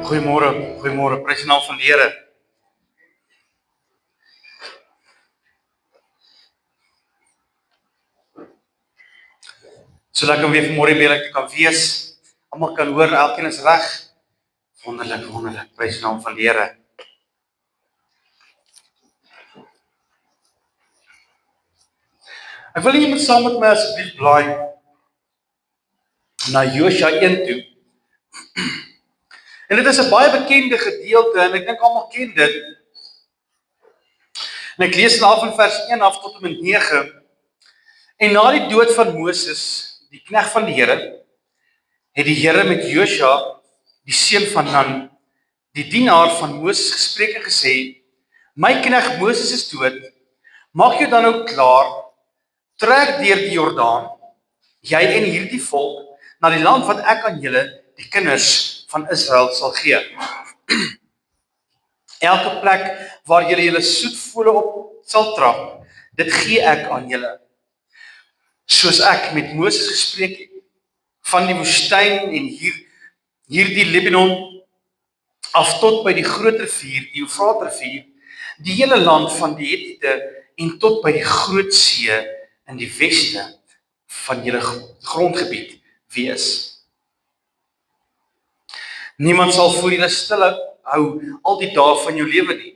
Goeiemôre, prys die naam van die Here. So lekker om weer vanmôre by julle te kan wees. Almal kan hoor, elkeen is reg. Wonderlik, prys die naam van die Here. Ek wil hê jy moet saam met my asseblief blaai na Josua 1 toe. En dit is 'n baie bekende gedeelte en ek dink almal ken dit. En ek lees van vers 1 af tot en met 9. En na die dood van Moses, die knegt van die Here, het die Here met Josua, die seun van Nun, die dienaar van Moses, gespreek en gesê: My knegt Moses is dood, maak jou dan nou klaar, trek deur die Jordaan, jy en hierdie volk, na die land wat ek aan julle, die kinders van Israel, sal gee. Elke plek waar julle soetvole op sal trap, dit gee ek aan julle. Soos ek met Moses gespreek het, van die woestyn en hierdie Libanon, af tot by die groot rivier, die Eufraat rivier, die hele land van die Hetiete en tot by die groot see in die weste van julle grondgebied wees. Niemand sal voor julle stil hou al die dae van jou lewe nie.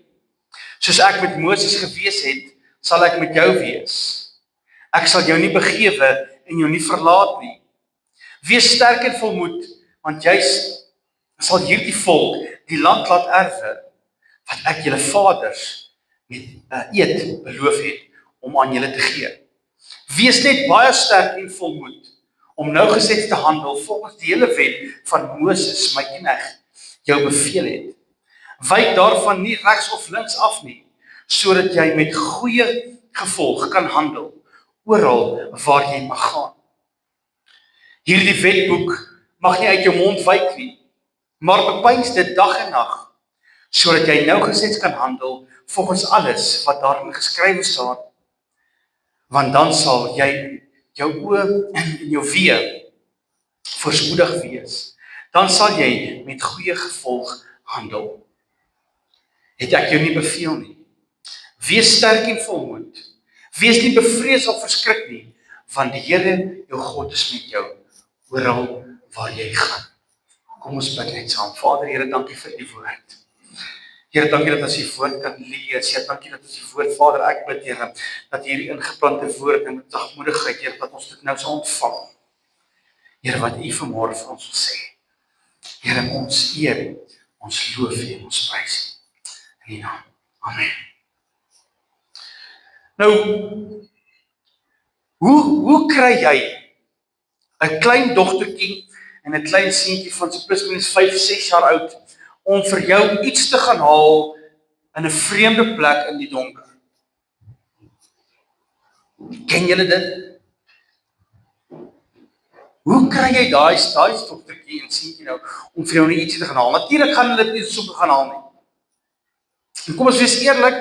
Soos ek met Moses gewees het, sal ek met jou wees. Ek sal jou nie begewe en jou nie verlaat nie. Wees sterk en volmoed, want jy sal hierdie volk die land laat erwe, wat ek julle vaders met 'n eed beloof het om aan julle te gee. Wees net baie sterk en volmoed, om nougeset te handel volgens die hele wet van Moses, my knegt, jou beveel het. Wyk daarvan nie regs of links af nie, sodat jy met goeie gevolg kan handel, oral waar jy mag gaan. Hierdie wetboek mag nie uit jou mond wyk nie, maar bepeins dit dag en nag, sodat jy nougeset kan handel volgens alles wat daarin geskrywe staan. Want dan sal jy jou oë en jou wee voorspoedig wees. Dan sal jy met goeie gevolg handel. Het ek jou nie beveel nie? Wees sterk en volmoed. Wees nie bevrees of verskrik nie, want die Here jou God is met jou oral waar jy gaan. Kom ons bid net saam. Vader, Here, dankie vir die woord. Here, dankie dat ons die woord kan lees. Here, dankie dat ons die woord, Vader, ek bid, Here, dat hierdie ingeplante woord en met sagmoedigheid, Here, dat ons dit nou sal ontvang. Here, wat U vanmôre vir ons wil sê. Here, ons eer, ons loof U, ons prys U. In die naam. Amen. Nou, hoe kry jy 'n klein dogtertjie en 'n klein seentjie van so plus minus 5-6 jaar oud om vir jou iets te gaan haal in 'n vreemde plek in die donker? Ken julle dit? Hoe kry jy daai dogtertjie en seentjie nou om vir jou iets te gaan haal? Natuurlik gaan hulle dit nie soek gaan haal nie. En kom ons wees eerlik,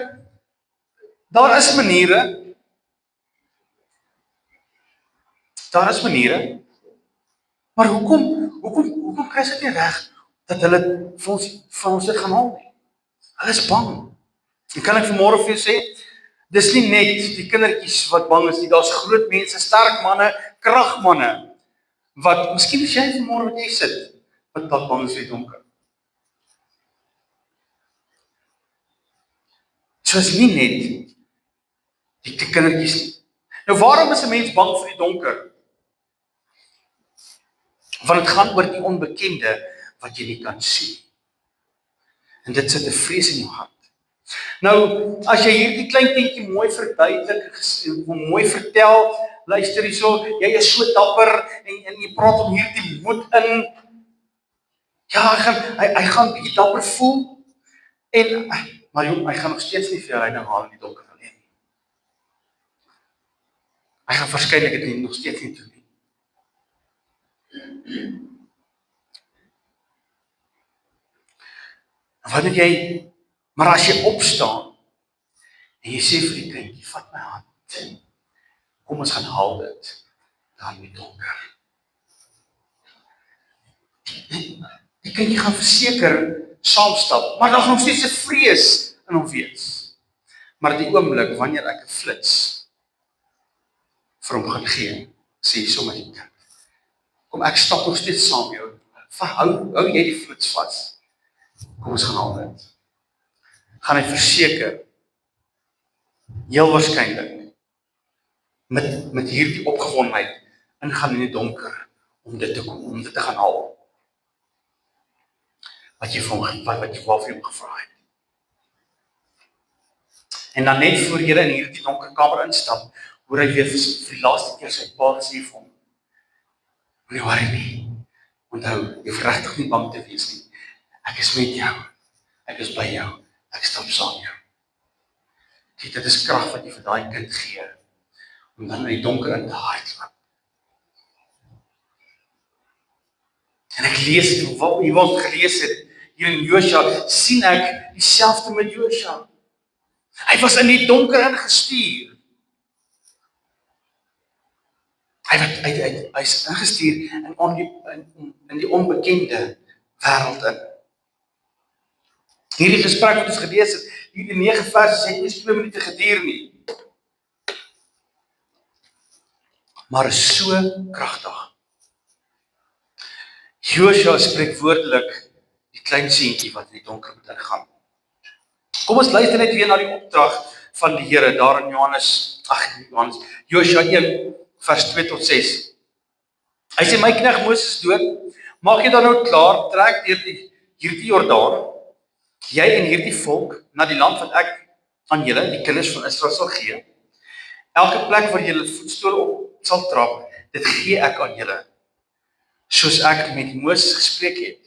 daar is maniere. Maar hoekom kry dit nie reg dat hulle vir ons dit gaan haal nie? Hulle is bang. En kan ek vanmôre vir jou sê, dis nie net die kindertjies wat bang is nie, daar's groot mense, sterk manne, kragmanne, wat, miskien is jy vanmôre wat jy sit, wat bang is vir die donker. So is nie net die kindertjies nie. Nou waarom is 'n mens bang vir die donker? Want dit gaan oor die onbekende wat jy nie kan sien. En dit sit 'n vrees in jou hart. Nou, as jy hierdie klein kindjie mooi verduidelik, mooi vertel, luister hierso, jy is so dapper en jy praat om hierdie moed in. Ja, hy gaan bietjie dapper voel maar jong, hy gaan nog steeds nie vir jou leiding haal in die donker alleen nie. Hy gaan waarskynlik dit nog steeds nie doen nie. Wat doen jy? Maar as jy opstaan en jy sê vir die kindjie, vat my hand, kom ons gaan haal dit daar in die donker. Die kindjie gaan verseker saamstap, maar daar's nog steeds 'n vrees in hom wees. Maar die oomblik wanneer ek 'n flits vir hom gaan gee, sê hy sommer die kind, kom ek stap nog steeds saam met jou, hou jy die flits vas, kom ons gaan haal dit. Gaan hy verseker, heel waarskynlik, met hierdie opgewondenheid, ingaan in die donker, om dit te gaan haal. Wat jy waarvoor jy hom gevra het. En dan net voor Here in hierdie donker kamer instap, hoor hy weer vir die laaste keer sy pa sê vir hom, moenie worry nie, onthou, jy hoef regtig nie bang te wees nie, ek is met jou, ek is by jou, ek stap saam jou. Kijk, dit is krag wat jy vir daai kind gee, om dan in die donker in te hardloop. En ek lees dit, wat ons gelees het, hier in Josua, sien ek dieselfde met Josua. Hy was in die donker ingestuur. Hy is ingestuur in die onbekende wêreld in. Hierdie gesprek wat ons gelees het, hierdie 9 verse het nie 2 minute geduur nie. Maar is so kragtig. Josua spreek woordelik die klein seentjie wat in die donker moet ingaan. Kom ons luister net weer na die opdrag van die Here daar in Josua 1 vers 2 tot 6. Hy sê, my knegt Moses is dood, maak jy dan nou klaar, trek deur hierdie Jordaan, jy en hierdie volk na die land wat ek aan julle, die kinders van Israel sal gee. Elke plek waar julle voetstole op sal trap, dit gee ek aan julle, soos ek met Moses gespreek het.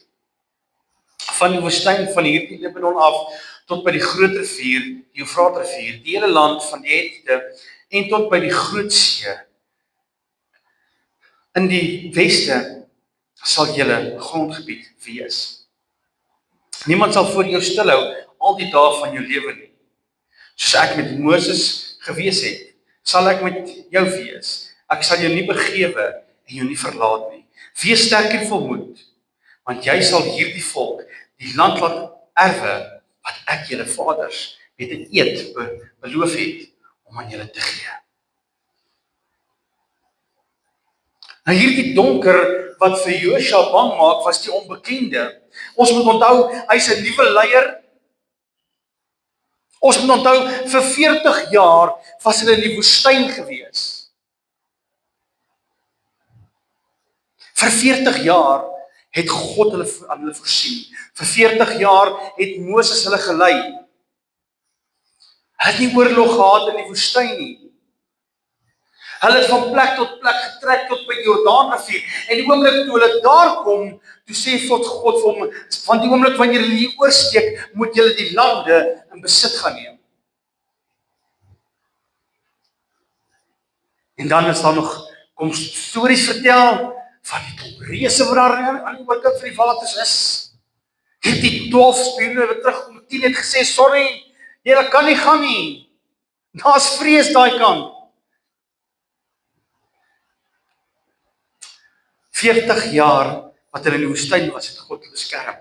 Van die woestyn van hierdie Libanon af, tot by die groot rivier, die Eufraat rivier, die hele land van die Hethiete, en tot by die Groot See. In die weste sal julle grondgebied wees. Niemand sal voor jou stilhou al die dae van jou lewe nie. Soos ek met Moses gewees het, sal ek met jou wees. Ek sal jou nie begewe en jou nie verlaat nie. Wees sterk en volmoed, want jy sal hierdie volk die land laat erwe wat ek julle vaders met 'n eed beloof het om aan julle te gee. Nou hierdie donker wat vir Josua bang maak, was die onbekende. Ons moet onthou, hy's 'n nuwe leier. Ons moet onthou, vir 40 jaar was hulle in die woestyn gewees. Vir 40 jaar het God aan hulle voorsien. Vir 40 jaar het Moses hulle gelei. Hulle het nie oorlog gehad in die woestyn nie. Hulle het van plek tot plek getrek tot by die Jordaanrivier. En die oomblik toe hulle daar kom, toe sê God vir hom, van die oomblik wanneer julle hier oorsteek, moet julle die lande in besit gaan neem. En dan is daar nog, kom stories vertel, van die reëse wat daar aan die oorkant van die waters is. Hierdie 12 spione wat terugkom, 10 het gesê, sorry, julle kan nie gaan nie. Daar's vrees daai kant. 40 jaar wat hulle in die woestyn was, het God beskerm.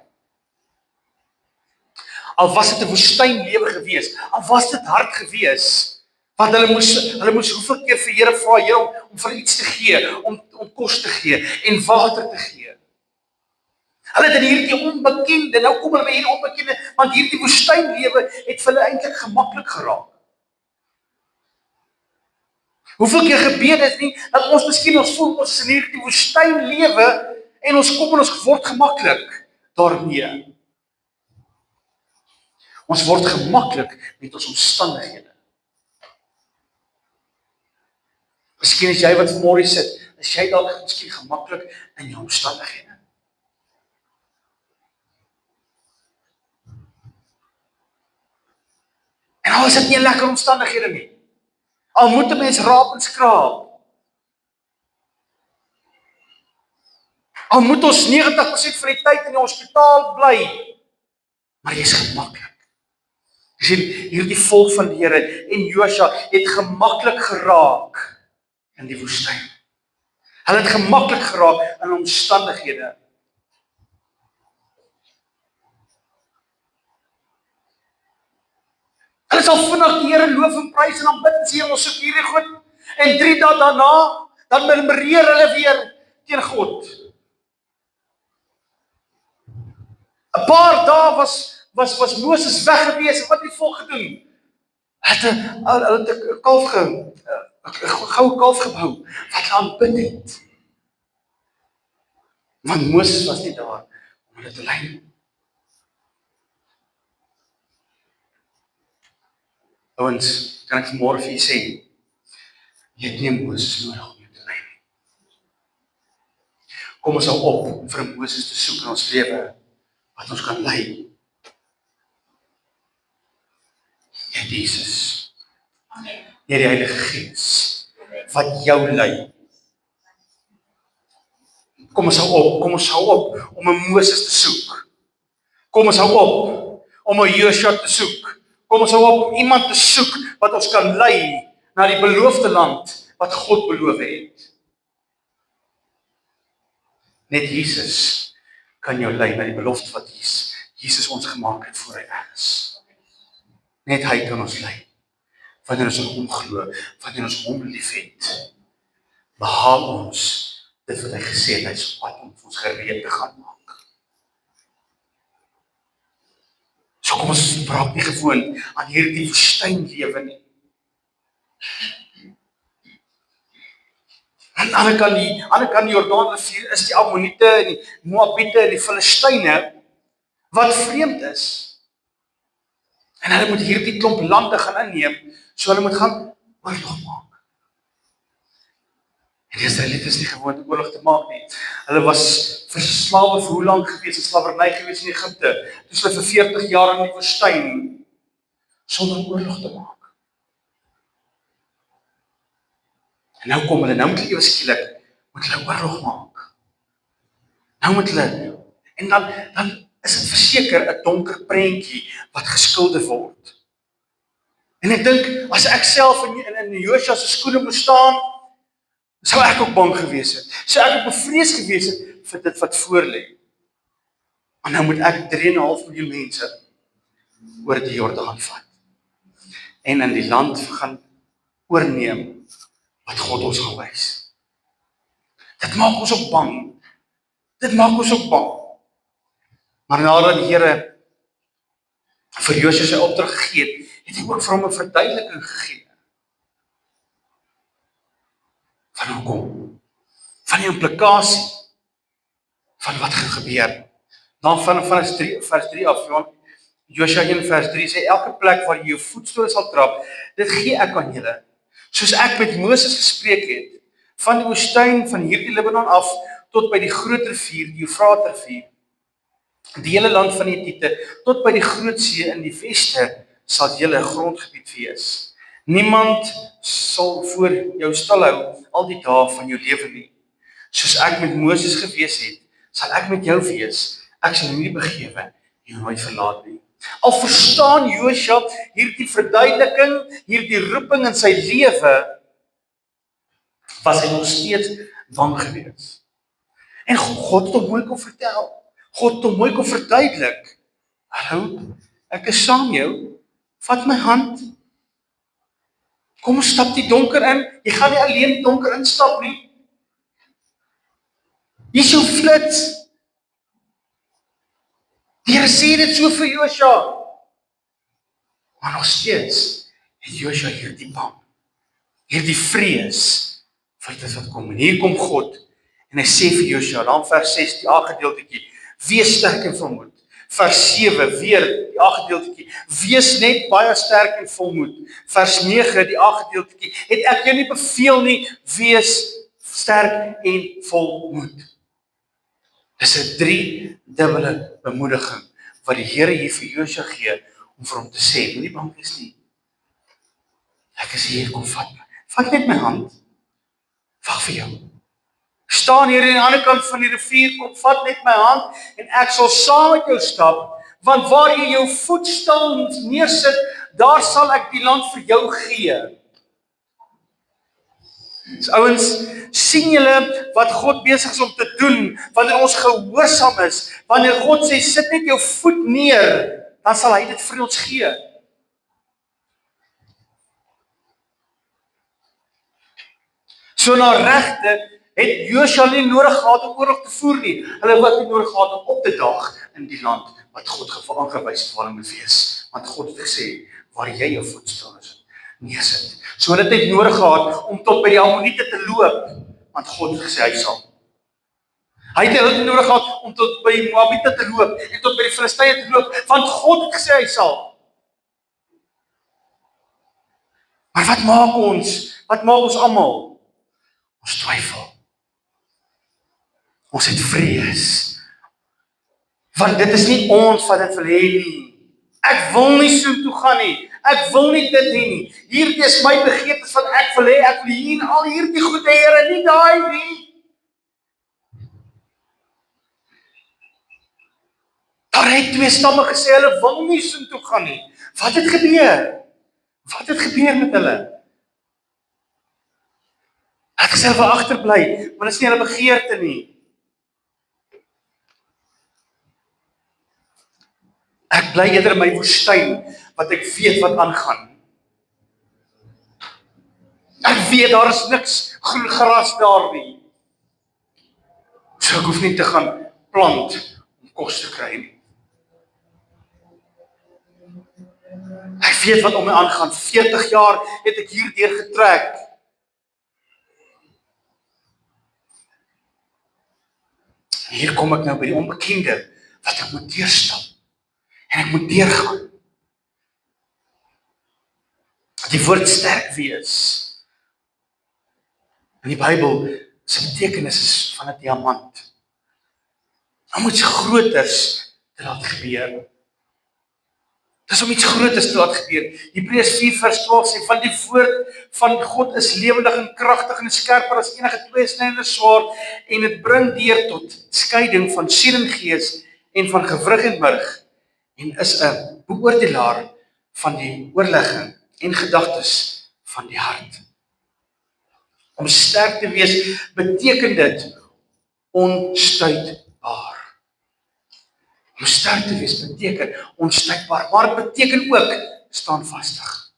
Al was dit 'n woestynlewe gewees, al was dit hard gewees, want hulle moes hoeveel keer vir Here vra, Here, om vir iets te gee, om kos te gee en water te gee. Hulle het in hierdie onbekende, nou kom hulle by hierdie onbekende, want hierdie woestynlewe het vir hulle eintlik gemaklik geraak. Hoeveel keer gebeur dit nie, dat ons miskien ons voel, ons is in hierdie woestynlewe, en ons kom en ons word gemaklik daarmee. Ons word gemaklik met ons omstandighede. Miskien is jy wat vanmôre sit, is jy dalk miskien gemaklik in jou omstandighede. En al is dit nie 'n lekker omstandighede nie. Al moet 'n mens raap en skraap. Al moet ons 90% van die tyd in die hospitaal bly, maar jy is gemaklik. Jy sien, hierdie volk van die Here en Josua het gemaklik geraak in die woestyn. Hulle het gemaklik geraak in omstandighede. Hulle sal vinnig die Here loof en prys en dan bid en sê ons soek hierdie goed. En 3 dae daarna, dan murmureer hulle weer teen God. 'n Paar dae was Moses weg gewees. Wat het die volk gedoen? Hulle het 'n kalf 'n goue kalf gebou wat hulle aanbid het. Want Moses was nie daar om hulle te lei. Ouens, kan ek vanmôre vir julle sê, jy het nie Moses nodig om jou te lei nie. Kom ons hou op om vir Moses te soek in ons lewe wat ons kan lei. Jy het Jesus. Jy het die Heilige Gees wat jou lei. Kom ons hou op om 'n Moses te soek. Kom ons hou op om 'n Joshua te soek. Kom ons hou op om iemand te soek wat ons kan lei na die beloofde land wat God beloof het. Net Jesus kan jou lei na die belofte wat Jesus ons gemaak het voor hy is. Net hy kan ons lei. Wanneer ons in hom glo, wanneer ons hom liefhet, behaal ons dit wat hy gesê het, hy is op pad om ons gereed te gaan maak. So kom ons raak nie gewoond aan hierdie woestynlewe nie. Aan die ander kant die Jordaanrivier is die Ammoniete en die Moabiete en die Filistyne wat vreemd is. En hulle moet hierdie klomp lande gaan inneem, so hulle moet gaan oorlog maak. En die Israeliete is nie gewoond om oorlog te maak nie. Hulle was verslawe vir hoe lank gewees, in slawerny gewees in Egipte, toe hulle vir 40 jaar in die woestyn, sonder oorlog te maak. En nou kom hulle, nou moet hulle ewe skielik, moet hulle oorlog maak. Nou moet hulle, en dan is dit verseker 'n donker prentjie wat geskilder word. En ek dink, as ek self in Joshua se skoene moes staan, sou ek ook bang gewees het. Sou ek ook bevrees gewees het vir dit wat voor lê. Maar nou moet ek 3,5 miljoen mense oor die Jordaan vat. En in die land gaan oorneem wat God ons gaan wys. Dit maak ons ook bang. Maar nadat die Here vir Joshua sy opdrag gegee het hy ook vir hom 'n verduideliking gegee. Van hoekom? Van die implikasie van wat gaan gebeur. Dan van vers 3 af, Joshua 1 vers 3 sê, elke plek waar jy jou voetstole sal trap, dit gee ek aan julle. Soos ek met Moses gespreek het, van die woestyn van hierdie Libanon af, tot by die groot rivier, die Eufraat-rivier, die hele land van die Hittite, tot by die groot see in die weste, sal julle grondgebied wees. Niemand sal voor jou stil hou al die dae van jou lewe nie. Soos ek met Moses gewees het, sal ek met jou wees. Ek sal nie begewe en jou nooit verlaat nie. Al verstaan Joshua hierdie verduideliking, hierdie roeping in sy lewe, was hy nog steeds bang gewees. En God het hom mooi kom vertel. God het hom mooi kom verduidelik. Hallo, ek is saam jou. Vat my hand. Kom ons stap die donker in. Jy gaan nie alleen die donker instap nie. Hier is jou flits. Die Here sê dit so vir Joshua. Maar nog steeds het Joshua hierdie bang. Hierdie vrees vir dit wat kom. En hier kom God en hy sê vir Joshua, dan vers 6, die A-gedeeltetjie, wees sterk en volmoed. Vers 7, weer die A-gedeeltetjie, wees net baie sterk en volmoed. Vers 9, die A-gedeeltetjie, het ek jou nie beveel nie, wees sterk en volmoed. Dis 'n 3-dubbele bemoediging wat die Here hier vir Joshua gee om vir hom te sê, moenie bang wees nie. Ek is hier, kom vat my. Vat net my hand. Wag vir jou. Staan hier aan die ander kant van die rivier, kom vat net my hand en ek sal saam met jou stap, want waar jy jou voetstal neersit, daar sal ek die land vir jou gee. So ouens, sien julle wat God besig is om te doen, wanneer ons gehoorsaam is, wanneer God sê, sit net jou voet neer, dan sal hy dit vir ons gee. So na regte het Josua nie nodig gehad om oorlog te voer nie. Hulle het nie nodig gehad om op te daag in die land wat God aangewys het waar hulle moet wees. Want God het gesê, waar jy jou voetstappe neersit. So hulle het net nodig gehad om tot by die Ammoniete te loop, want God het gesê hy sal. Hy het hulle nodig gehad om tot by die Moabiete te loop en tot by die Filistye te loop, want God het gesê hy sal. Maar wat maak ons? Wat maak ons almal? Ons twyfel. Ons het vrees. Want dit is nie ons wat dit wil hê nie. Ek wil nie so toe gaan nie. Ek wil nie dit hê nie. Hierdie is my begeertes wat ek wil hê. Ek wil hier en al hierdie goede Here, nie daai nie. Daar het twee stamme gesê hulle wil nie so toe gaan nie. Wat het gebeur? Wat het gebeur met hulle? Ek sê hulle agterbly, maar dit is nie hulle begeerte nie. Ek bly eerder in my woestyn, wat ek weet wat aangaan. Ek weet daar is niks groen gras daar nie. So ek hoef nie te gaan plant om kos te kry nie. Ek weet wat om my aangaan. 40 jaar het ek hierdeur getrek. En hier kom ek nou by die onbekende, wat ek moet deurstap. En ek moet deurgaan. Die woord sterk wees. In die Bybel, sy betekenis is van 'n diamant. Om iets groters te laat gebeur. Dis om iets groters te laat gebeur. Hebreërs 4:12 sê, van die woord van God is lewendig en kragtig en skerper as enige tweesnydende swaard en dit bring deur tot skeiding van siel en gees en van gewrig en murg en is 'n beoordelaar van die oorlegging en gedagtes van die hart. Om sterk te wees beteken dit onstuitbaar. Om sterk te wees beteken onstuitbaar, maar dit beteken ook standvastig.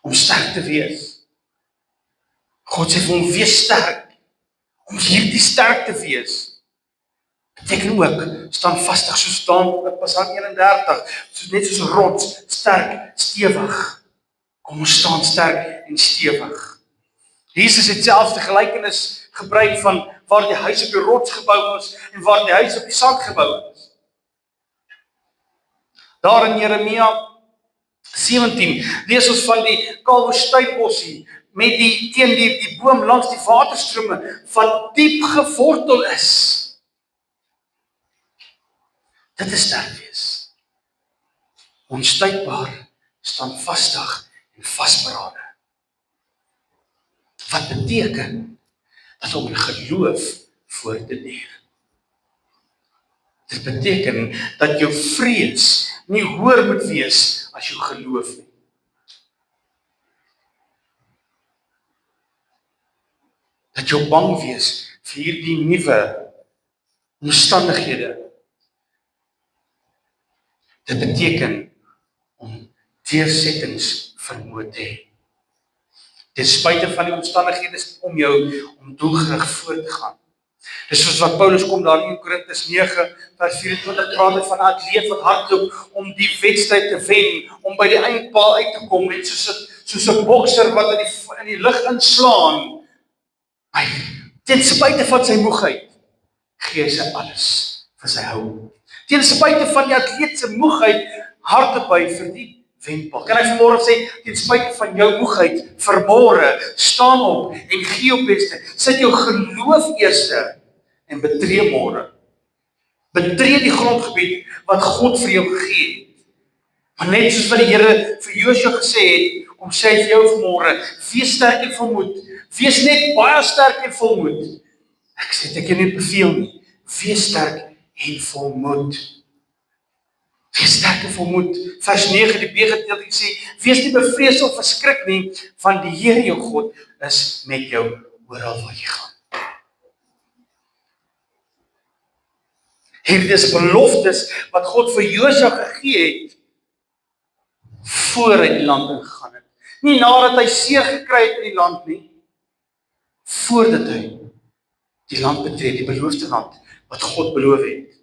Om sterk te wees. God sê vir hom, wees sterk. Om hierdie sterk te wees beteken ook standvastig, soos staan in Psalm 31, net soos 'n rots, sterk, stewig. Kom ons staan sterk en stewig. Jesus het selfs die gelykenis gebruik van waar die huis op die rots gebou is en waar die huis op die sand gebou is. Daar in Jeremia 17 lees ons van die kalwoestuitbossie met teen die boom langs die waterstrome wat diep gewortel is. Dit is sterk wees. Onstuitbaar, standvastig en vasberade. Wat beteken dat om in geloof voor te leer. Dit beteken dat jou vrees nie hoër moet wees as jou geloof nie. Dat jou bang wees vir hierdie nuwe omstandighede. Dit beteken om deursettingsvermoë te hê. Ten spyte van die omstandighede om jou om doelgerig voort te gaan. Dis soos wat Paulus kom daar in Korintiërs 9:24 praat het van 'n atleet wat hardloop om die wedstryd te wen, om by die eindpaal uit te kom, net soos 'n bokser wat in die lug inslaan. Hy, ten spyte van sy moegheid, gee hy sy alles vir sy hou. Ten spyte van die atleet se moegheid, hardloop hy vir die wenpaal. Kan ek vanmôre sê, ten spyte van jou moegheid, vanmôre, staan op en gee jou beste. Sit jou geloof eerste en betree môre. Betree die grondgebied wat God vir jou gegee het. Maar net soos wat die Here vir Josua gesê het, om sê vir jou vanmôre, wees sterk en volmoed. Wees net baie sterk en volmoed. Ek sê ek kan nie beveel nie. Wees sterk en volmoed. Wees sterk en volmoed. Vers 9, die B-gedeelte sê, wees nie bevrees of verskrik nie, want die Here jou God is met jou oral waar jy gaan. Hierdie is beloftes wat God vir Josua gegee het, voor hy die land ingegaan het. Nie nadat hy seer gekry het in die land nie, voordat hy die land betree, die beloofde land, wat God beloof het,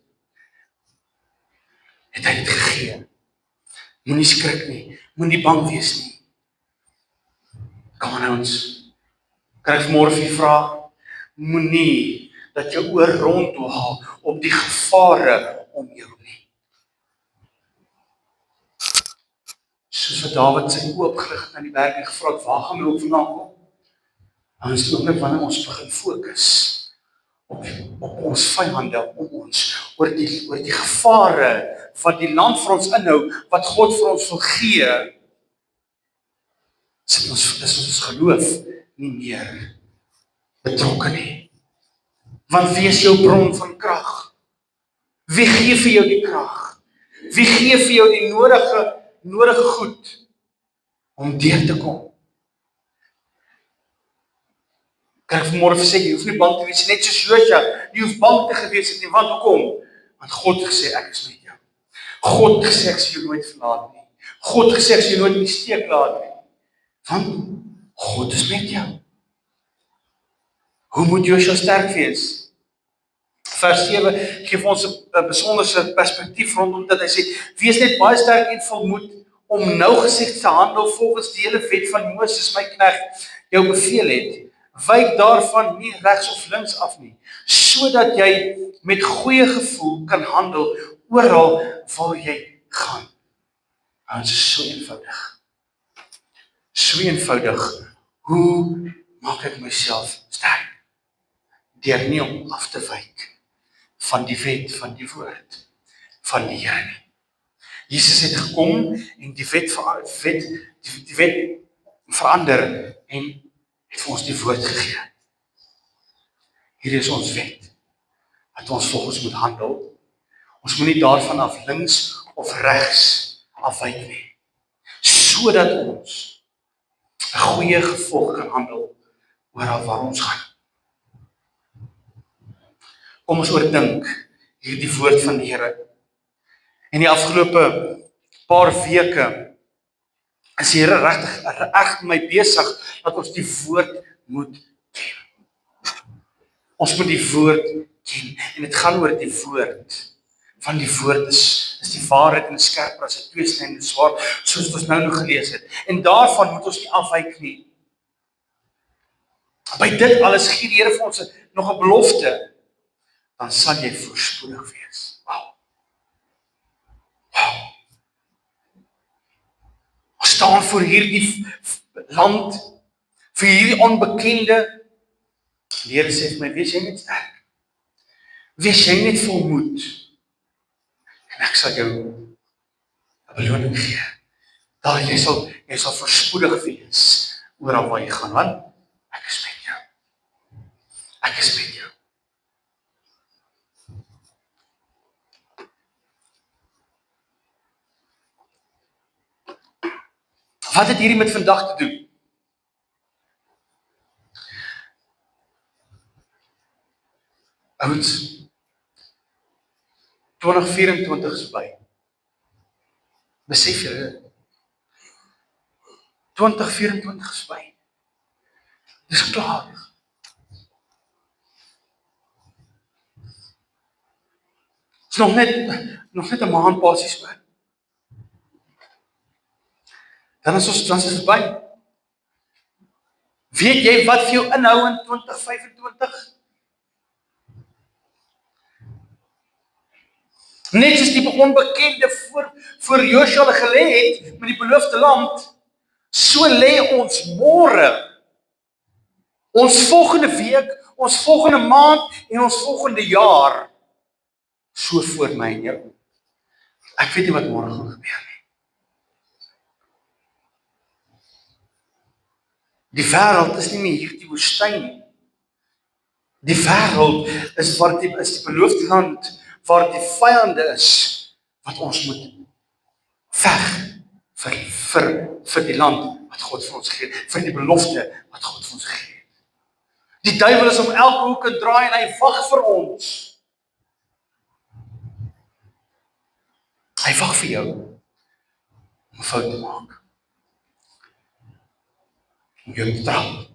het hy dit gegee. Moenie skrik nie, moenie bang wees nie. Kom aan ons, kan ek vanmôre vir u vra, moenie dat jou oor rondwaal op die gevare om jou nie. Soos wat Dawid sy oë opgerig het na die berg en gevra het, waar gaan my hulp vandaan kom? En ons is ook wanneer ons begin fokus op ons vyande om ons, oor die gevare wat die land vir ons inhou, wat God vir ons wil gee, is ons geloof nie meer betrokke nie. Want wie is jou bron van krag? Wie gee vir jou die krag? Wie gee vir jou die nodige goed om deur te kom? Kan ek vanmôre sê, jy hoef nie bang te wees, net soos Josua, jy hoef bang te gewees het nie, want hoekom? Want God het gesê, ek is met jou. God het gesê, ek sal jou nooit verlaat nie. God het gesê, ek sal jou nooit in die steek laat nie. Want God is met jou. Hoe moet Josua sterk wees? Vers 7 gee ons 'n besonderse perspektief rondom dat hy sê, wees net baie sterk en volmoed om nougesig te handel volgens die hele wet van Moses, my knegt, jou beveel het. Wyk daarvan nie regs of links af nie, sodat jy met goeie gevoel kan handel oral waar jy gaan. En dit is so eenvoudig. So eenvoudig. Hoe maak ek myself sterk? Deur nie om af te wyk van die wet, van die woord, van die Here nie. Jesus het gekom en die wet verander en het vir ons die woord gegee. Hier is ons wet, dat ons volgens moet handel. Ons moet nie daarvan af links of regs afwyk nie, sodat ons 'n goeie gevolg kan handel oral waar ons gaan. Kom ons oordink hierdie woord van die Here. En die afgelope paar weke is die Here regtig my besig dat ons die woord moet ken. Ons moet die woord ken en dit gaan oor die woord. Van die woord is die waarheid en skerper as 'n tweesnydende swaard, soos ons nou gelees het. En daarvan moet ons nie afwyk nie. By dit alles gee die Here vir ons nog 'n belofte. Dan sal jy voorspoedig wees. Wow. Ons staan voor hierdie land, vir hierdie onbekende. Die Here sê vir my, wees jy net sterk. Wees jy net volmoed. En ek sal jou 'n beloning gee. Daar jy sal voorspoedig wees oral waar jy gaan, want ek is met jou. Ek is met jou. Wat het hierdie met vandag te doen? Ouens, 2024 is by. Besef julle, 2024 is by. Dis klaar. Is nog net 'n maand basies by. Dan is ons by. Weet jy wat vir jou inhou in 2025? Net soos die onbekende voor Josua gelê het met die beloofde land, so lê ons môre, ons volgende week, ons volgende maand en ons volgende jaar so voor my en jou. Ek weet nie wat môre gaan gebeur nie. Die wêreld is nie meer hierdie woestyn nie. Die wêreld is die beloofde land waar die vyande is wat ons moet veg vir die land wat God vir ons gee, vir die belofte wat God vir ons gee. Die duiwel is om elke hoek en draai en hy wag vir ons. Hy wag vir jou om 'n fout te maak. Om jou te trap.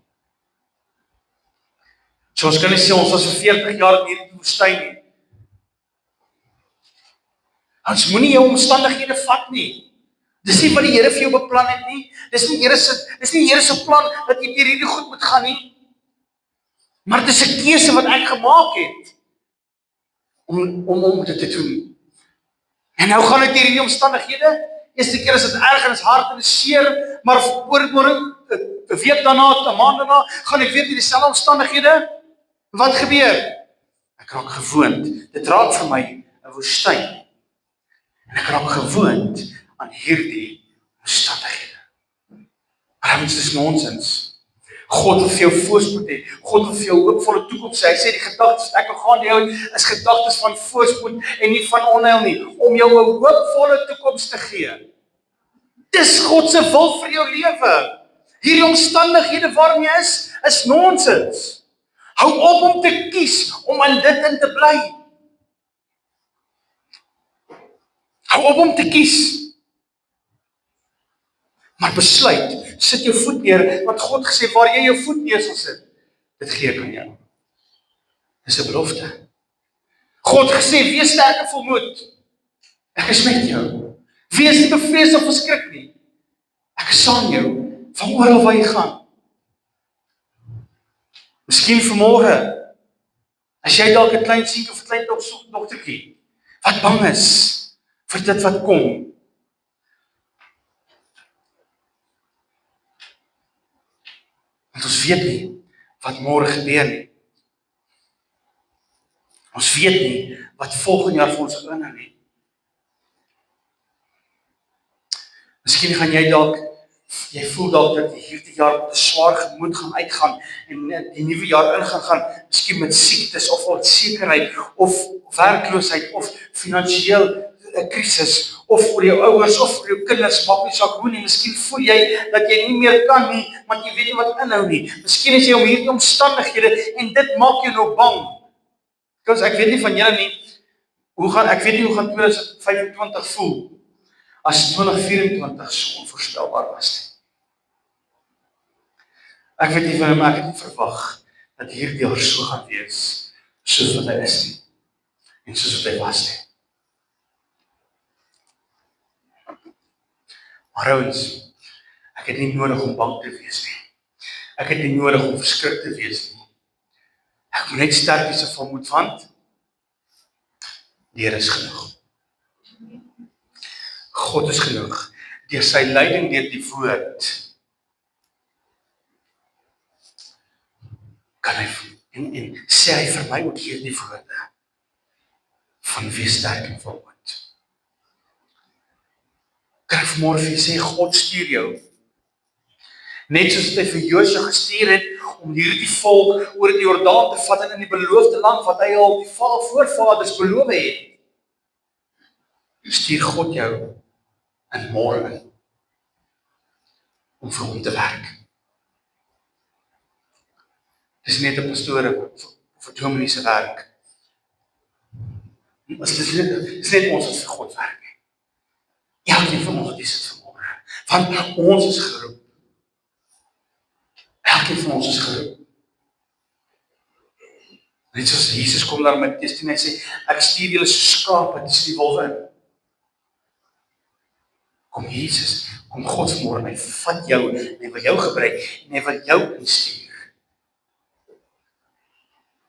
So ons kan nie sê ons was vir 40 jaar in hierdie woestyn nie. Ons moenie jou omstandighede vat nie. Dis nie wat die Here vir jou beplan het nie. Dis nie Here se plan dat jy deur hierdie goed moet gaan nie. Maar dit is 'n keuse wat ek gemaak het om dit te doen. En nou gaan ek deur hierdie omstandighede. Eerste keer is dit erg en is hard en is seer, maar oor 'n week daarna, 'n maand daarna, gaan ek weer in dieselfde omstandighede. Wat gebeur? Ek raak gewoond. Dit raak vir my 'n woestyn. En ek raak gewoond aan hierdie omstandighede. Maar dit is nonsens. God wil vir jou voorspoed hê. God wil vir jou 'n hoopvolle toekoms hê. Hy sê die gedagtes ek wil gaan hê is gedagtes van voorspoed en nie van onheil nie, om jou 'n hoopvolle toekoms te gee. Dis God se wil vir jou lewe. Hierdie omstandighede waarin jy is nonsens. Hou op om te kies om aan dit in te bly. Hou op om te kies. Maar besluit, sit jou voet neer, want God gesê waar jy jou voet neer sal sit, dit gee ek aan jou. Dis 'n belofte. God gesê, wees sterk en volmoed. Ek is met jou. Wees nie bevrees of verskrik nie. Ek is saam jou, van oral waar jy gaan. Miskien vanmôre, as jy dalk 'n klein seentjie of 'n klein dogtertjie, wat bang is vir dit wat kom. Want ons weet nie wat môre gebeur nie. Ons weet nie wat volgende jaar vir ons gaan inhou nie. Miskien gaan jy voel dalk dat hierdie jaar met 'n swaar gemoed gaan uitgaan en die nuwe jaar ingaan, miskien met siektes of onsekerheid of werkloosheid of finansiëel 'n krisis of vir jou ouers of vir jou kinders, maak nie saak hoe nie. Miskien voel jy dat jy nie meer kan nie, want jy weet nie wat inhou nie. Miskien is jy om hierdie omstandighede en dit maak jou nou bang. Ek weet nie van julle nie, ek weet nie hoe gaan 2025 voel as 2024 so onvoorspelbaar was nie. Ek weet nie van hom, ek het nie verwag dat hierdie jaar so gaan wees, soos wat hy is nie, en soos wat hy was nie. Maar ouens, ek het nie nodig om bang te wees nie. Ek het nie nodig om verskrik te wees nie. Ek moet net sterk wees en volmoed, want die Here is genoeg. God is genoeg. Deur sy leiding, deur die woord, kan hy, en sê hy vir my ook hierdie woorde, van wees sterk en volmoed. Kan ek vanmôre vir jy sê, God stuur jou. Net soos hy vir Josua gestuur het, om hierdie volk oor die Jordaan te vat en in die beloofde land, wat hy al die voorvaders beloof het, stuur God jou in môre in, om vir hom te werk. Dis net 'n pastoor of 'n dominee se werk. Dis net ons wat vir God werk. Elkeen van ons wat hier sit vanmôre, want ons is geroep. Elkeen van ons is geroep. Net soos Jesus kom daar met Matteus 10, hy sê, ek stuur julle so skape tussen die wolwe in. Kom Jesus, kom God vanmôre, hy vat jou, en hy wil jou gebruik, en hy wil jou instuur.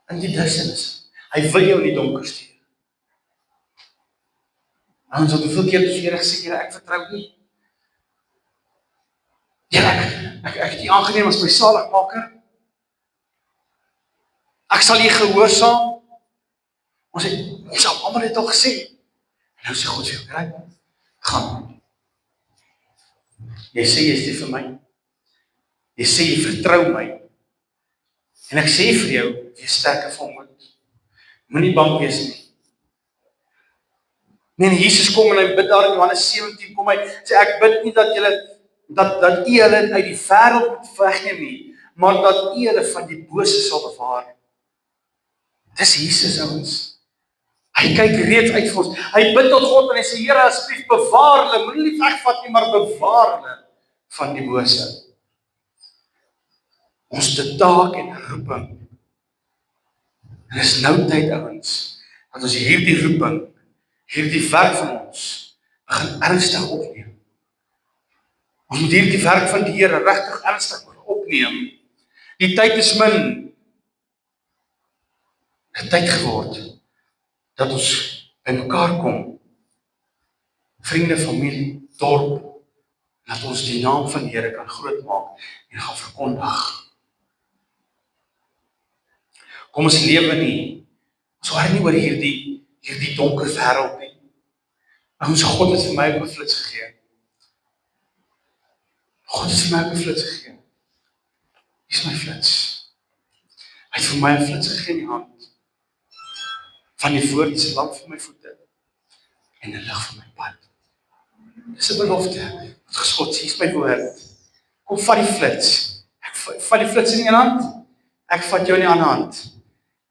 In die duisternis. Hy wil jou in die donker stuur. En so hoeveel keer het Here gesê, Here, ek vertrou nie. Ja, ek het U aangeneem as my saligmaker. Ek sal U gehoorsaam. Ons het almal dit al gesê. En nou sê God vir jou, kry, gaan. Jy sê jy is lief vir my. Jy sê jy vertrou my. En ek sê vir jou, wees sterk en volmoed. Moenie bang wees nie. Nee, Jesus kom en hy bid daar in Johannes 17, kom hy, sê ek bid nie dat U hulle uit die wêreld moet wegneem nie, maar dat U hulle van die bose sal bewaar. Dis Jesus ouens. Hy kyk reeds uit vir ons. Hy bid tot God en hy sê, Here, asseblief bewaar hulle, moenie nie wegvat nie, maar bewaar hulle van die bose. Ons te taak en roeping En is nou tyd, ouens, dat ons hierdie roeping, hierdie werk van ons, begin ernstig opneem. Ons moet hierdie werk van die Here regtig ernstig opneem. Die tyd is min. Het tyd geword dat ons by mekaar kom, vriende, familie, dorp, dat ons die naam van die Here kan grootmaak en gaan verkondig. Kom ons lewe nie, ons worry nie oor hierdie donker wêreld nie. Ons God het vir my ook 'n flits gegee. God het vir my ook 'n flits gegee. Hier is my flits. Hy het vir my 'n flits gegee in die hand. Van die woord is 'n lamp vir my voete en 'n lig vir my pad. Dis 'n belofte. God, hier is my woord. Kom vat die flits. Ek vat die flits in een hand. Ek vat jou in die ander hand.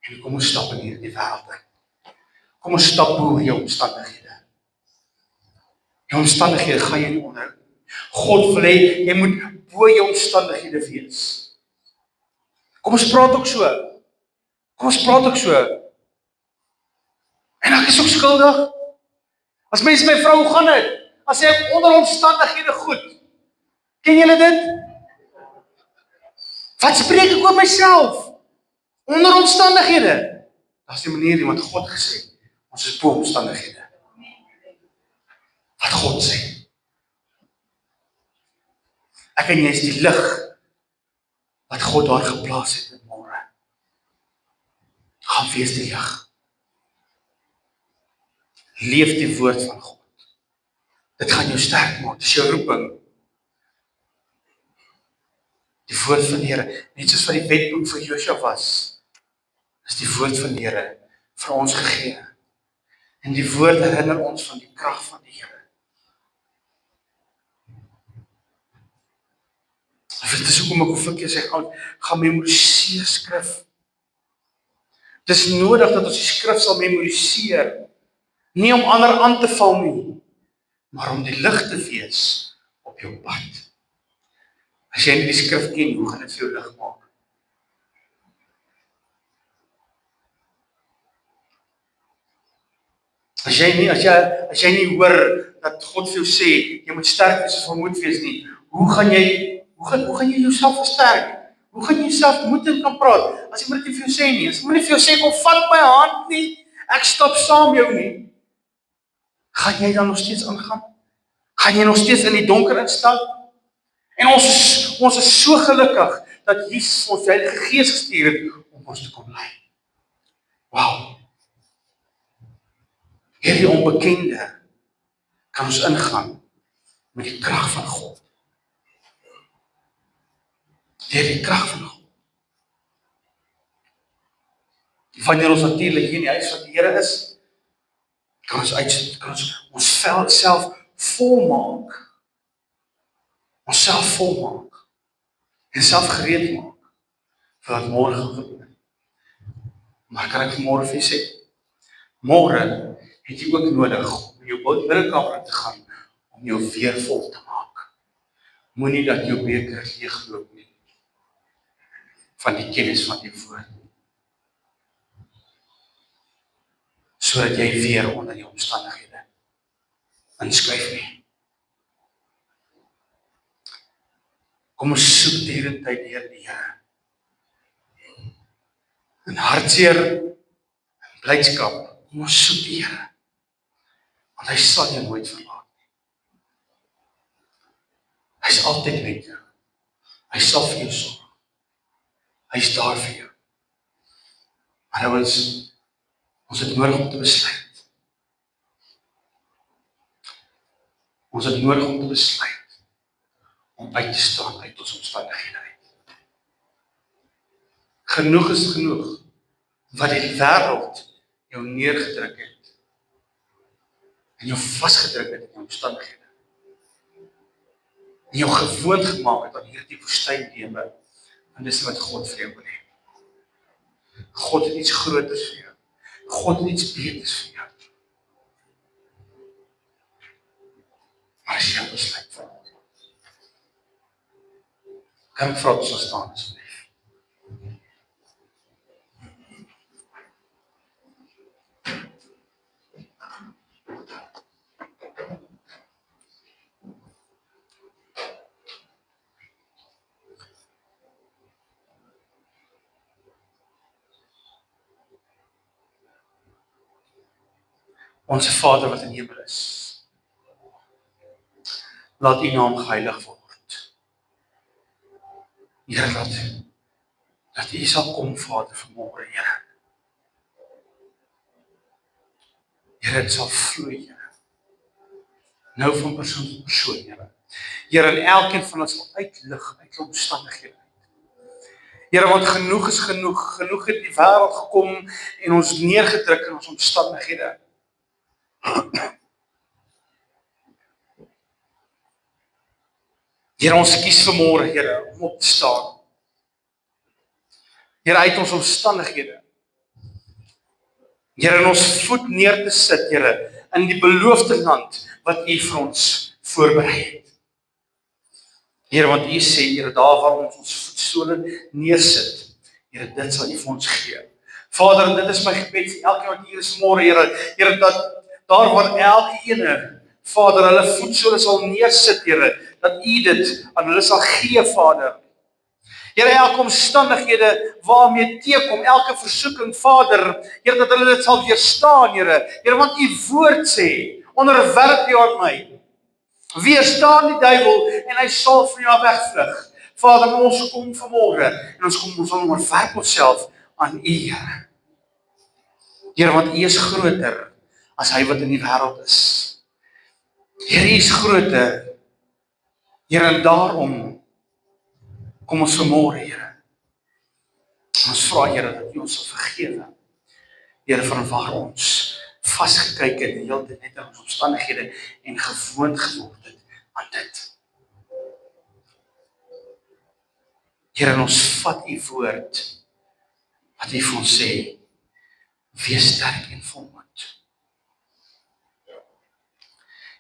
En kom ons stap in hierdie wêreld in. Kom ons stap bo jou omstandighede. Jou omstandighede gaan jy nie onderhou. God wil hê jy moet bo jou omstandighede wees. Kom ons praat ook so. Kom ons praat ook so. En ek is ook skuldig. As mense my vrou, hoe gaan dit? As sê ek onder omstandighede goed. Ken julle dit? Wat spreek ek oor myself? Onder omstandighede. Dat is die manier wat God gesê. Ons is bo omstandighede. Wat God sê. Ek en jy is die lig wat God daar geplaas het in môre. Gaan wees die lig. Leef die woord van God. Dit gaan jou sterk maak. Dit is jou roeping. Die woord van die Here, net soos wat die wetboek vir Josua was, is die woord van die Here vir ons gegee. En die woord herinner ons van die krag van die Here. Dit is hoekom ek hoeveel keer sê, gaan memoriseer skrif. Dit is nodig dat ons die skrif sal memoriseer. Nie om ander aan te val nie, maar om die lig te wees op jou pad. As jy nie die skrif ken, hoe gaan dit vir jou lig maak? As jy nie hoor dat God vir jou sê, jy moet sterk wees of vermoed wees nie, hoe gaan jy jouself versterk? Hoe gaan jy jouself moed in kan praat? As jy moet nie vir jou sê nie, as jy moet nie vir jou sê, kom vat my hand nie, ek stap saam jou nie. Gaan jy dan nog steeds aangaan? Gaan jy nog steeds in die donker instap? En ons is so gelukkig dat Jesus ons die Heilige Gees gestuur het om ons te kom lei. Wow. Hierdie onbekende kan ons ingaan met die krag van God. Deur die krag van God. Wanneer ons natuurlik hier in die huis van die Here is, kan ons self volmaak. Onsself volmaak. En self gereed maak vir wat môre gaan gebeur. Maar kan ek vanmôre vir julle sê, môre het jy ook nodig om jou binnekamer te gaan om jou weer vol te maak. Moenie dat jou beker leegloop nie van die kennis van die woord. Sodat jy weer onder die omstandighede inskuif nie. Kom ons soek die hele tyd deur die Here. In hartseer en blydskap, kom ons soek die Here. Want hy sal jou nooit verlaat nie. Hy is altyd met jou. Hy sal vir jou sorg. Hy is daar vir jou. Maar ons het nodig om te besluit. Ons het nodig om te besluit om uit te staan uit ons omstandighede uit. Genoeg is genoeg wat die wêreld jou neergedruk het en jou vasgedruk het in jou omstandighede. En jou gewoond gemaak het aan hierdie woestynlewe. En dis wat God vir jou wil hê. God het iets groters vir jou. God het iets beters vir jou. Maar as jy besluit van kan ek vra dat ons staan asseblief. Onse Vader wat in die hemel is, laat U naam geheilig word. Here, dat U sal kom, Vader, vanmôre, Here. Here, dit sal vloei, Here. Nou van persoon tot persoon, Here. Here, en elkeen van ons sal uitlig uit die omstandighede. Here, want genoeg is genoeg. Genoeg het die wêreld gekom en ons neergedruk in ons omstandighede. Here, ons kies vanmôre, Here, om op te staan. Here, uit ons omstandighede. Here, in ons voet neer te sit, Here, in die beloofde land wat U vir ons voorberei het. Here, want U sê, Here, daar waar ons voetsole neersit, Here, dit sal U vir ons gee. Vader, dit is my gebed vir elkeen wat hier is môre, Here. Here, dat daar waar elke ene, Vader, hulle voetsole sal neersit, Here, dat U dit aan hulle sal gee, Vader. Here, elke omstandighede waarmee teekom, elke versoeking, Vader, Here, dat hulle dit sal weerstaan, Here. Here, want U woord sê, onderwerp U aan my. Weerstaan die duiwel en hy sal van jou wegvlug. Vader, ons kom vanmôre en ons sal onderwerp onsself aan U, Here. Here, want U is groter as hy wat in die wêreld is. Here, U is groter. Here, en daarom kom ons vanmôre, Here. Ons vra, Here, dat U ons sal vergewe. Here, van waar ons vasgekyk het die hele tyd net in ons omstandighede en gewoond geword het aan dit. Here, en ons vat U woord wat U vir ons sê, wees sterk en volmoed.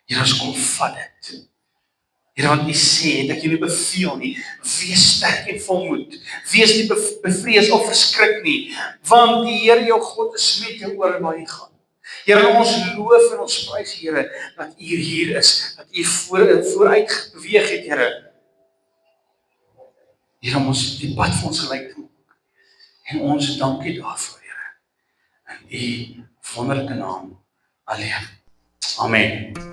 Here, ons kom vat dit. Here, want U sê, dat ek julle beveel nie, wees sterk en volmoed, wees nie bevrees of verskrik nie, want die Here jou God is met jou oor en waar jy gaan. Here, ons loof en ons prys, Here, dat U hier is, dat U vooruit beweeg het, Here. Here, om ons die pad vir ons gelyk te maak, en ons dankie daarvoor, Here, in U wonderlike naam alleen. Amen.